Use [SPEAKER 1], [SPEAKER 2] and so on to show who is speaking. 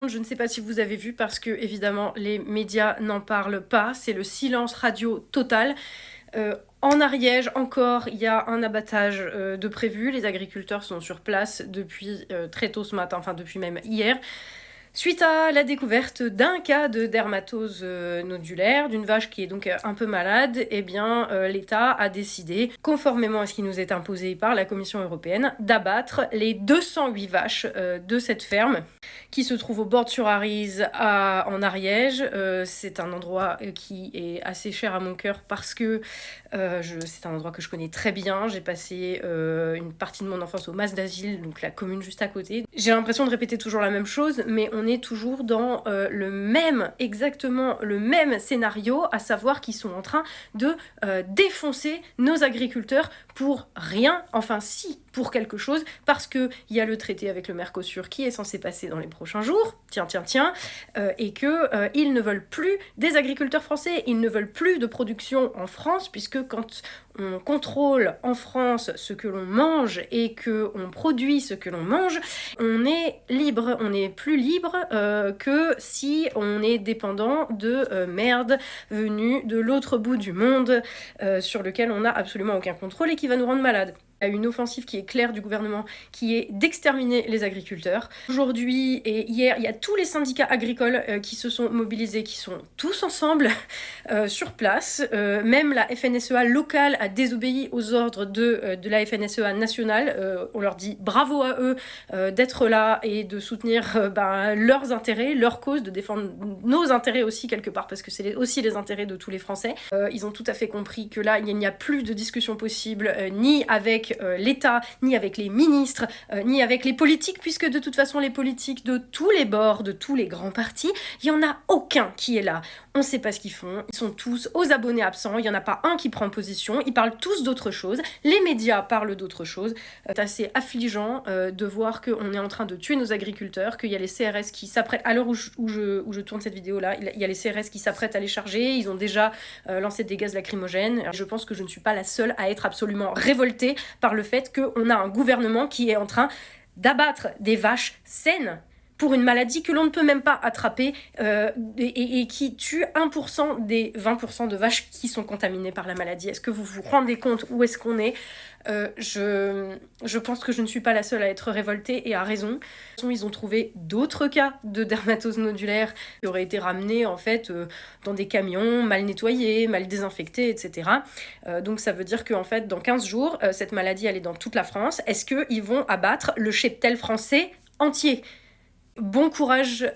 [SPEAKER 1] Je ne sais pas si vous avez vu parce que évidemment les médias n'en parlent pas, c'est le silence radio total. En Ariège encore, il y a un abattage, de prévu. Les agriculteurs sont sur place depuis, très tôt ce matin, enfin depuis même hier. Suite à la découverte d'un cas de dermatose nodulaire, d'une vache qui est donc un peu malade, eh bien l'État a décidé, conformément à ce qui nous est imposé par la Commission européenne, d'abattre les 208 vaches de cette ferme qui se trouve au bord de Sur-Arize en Ariège. C'est un endroit qui est assez cher à mon cœur parce que c'est un endroit que je connais très bien. J'ai passé une partie de mon enfance au Mas d'Asile, donc la commune juste à côté. J'ai l'impression de répéter toujours la même chose, mais on est toujours dans exactement le même scénario, à savoir qu'ils sont en train de défoncer nos agriculteurs pour rien, enfin si, pour quelque chose, parce qu'il y a le traité avec le Mercosur qui est censé passer dans les prochains jours, et qu'ils ne veulent plus des agriculteurs français, ils ne veulent plus de production en France, puisque quand on contrôle en France ce que l'on mange et qu'on produit ce que l'on mange, on est libre, on est plus libre que si on est dépendant de merde venue de l'autre bout du monde sur lequel on n'a absolument aucun contrôle et qui va nous rendre malades. Il y a une offensive qui est claire du gouvernement qui est d'exterminer les agriculteurs. Aujourd'hui et hier, il y a tous les syndicats agricoles qui se sont mobilisés, qui sont tous ensemble sur place. Même la FNSEA locale a désobéi aux ordres de la FNSEA nationale. On leur dit bravo à eux d'être là et de soutenir leurs intérêts, leur cause, de défendre nos intérêts aussi quelque part, parce que c'est aussi les intérêts de tous les Français. Ils ont tout à fait compris que là, il n'y a plus de discussion possible, ni avec l'État, ni avec les ministres, ni avec les politiques, puisque de toute façon, les politiques de tous les bords, de tous les grands partis, il n'y en a aucun qui est là. On ne sait pas ce qu'ils font, ils sont tous aux abonnés absents, il n'y en a pas un qui prend position, ils parlent tous d'autre chose, les médias parlent d'autre chose. C'est assez affligeant de voir qu'on est en train de tuer nos agriculteurs, qu'il y a les CRS qui s'apprêtent, à l'heure où je tourne cette vidéo-là, il y a les CRS qui s'apprêtent à les charger, ils ont déjà lancé des gaz lacrymogènes. Je pense que je ne suis pas la seule à être absolument révoltée par le fait qu'on a un gouvernement qui est en train d'abattre des vaches saines pour une maladie que l'on ne peut même pas attraper et qui tue 1% des 20% de vaches qui sont contaminées par la maladie. Est-ce que vous vous rendez compte où est-ce qu'on est ? Je pense que je ne suis pas la seule à être révoltée et à raison. Ils ont trouvé d'autres cas de dermatose nodulaire qui auraient été ramenés en fait dans des camions mal nettoyés, mal désinfectés, etc. Donc ça veut dire qu'en fait dans 15 jours, cette maladie elle est dans toute la France. Est-ce qu'ils vont abattre le cheptel français entier ? Bon courage